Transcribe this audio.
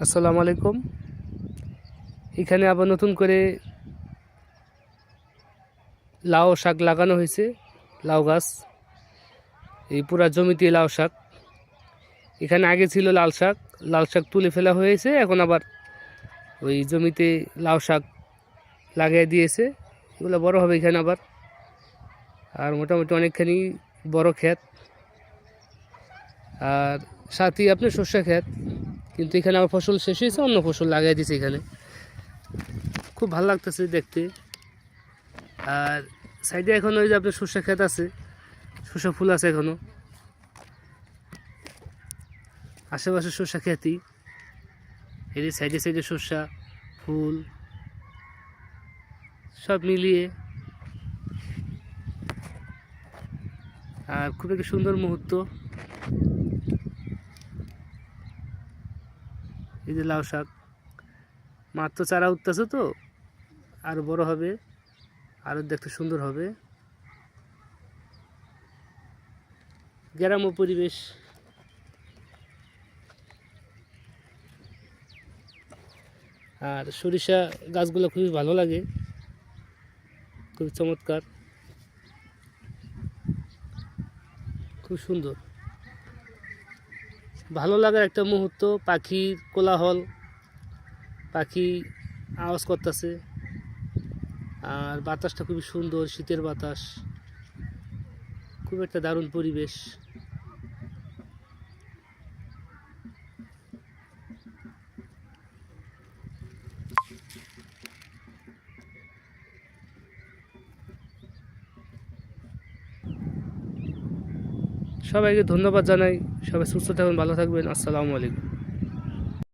আসসালামু আলাইকুম। এখানে আবার নতুন করে লাউ শাক লাগানো হয়েছে। লাউ গাছ, এই পুরা জমিতে লাউ শাক। এখানে আগে ছিল লাল শাক, লাল শাক তুলে ফেলা হয়েছে, এখন আবার ওই জমিতে লাউ শাক লাগিয়ে দিয়েছে। এগুলো বড় হবে এখানে আবার। আর মোটামুটি অনেকখানি বড় ক্ষেত, আর সাথেই আপনি সর্ষে ক্ষেত। কিন্তু এখানে আবার ফসল শেষ হয়েছে, অন্য ফসল লাগিয়ে দিয়েছে এখানে। খুব ভালো লাগতেছে দেখতে। আর সাইডে এখন ওই যে আপনার সর্ষে ক্ষেত আছে, সর্ষে ফুল আছে এখনো। আশেপাশে সর্ষে ক্ষেতই, এই যে সাইডে সাইডে সর্ষা ফুল সব মিলিয়ে। আর খুব একটা সুন্দর মুহূর্ত। এই যে লাউ শাক মাত্র চারা উঠতেছে, তো আরো বড় হবে, আরো দেখতে সুন্দর হবে। গ্রাম্য পরিবেশ। আর সরিষা গাছগুলো খুবই ভালো লাগে, খুব চমৎকার, খুব সুন্দর, ভালো লাগার একটা মুহূর্ত। পাখির কোলাহল, পাখি আওয়াজ করতেছে, আর বাতাসটা খুবই সুন্দর, শীতের বাতাস, খুব একটা দারুণ পরিবেশ। সবাইকে ধন্যবাদ জানাই। সবাই সুস্থ থাকবেন, ভালো থাকবেন। আসসালামু আলাইকুম।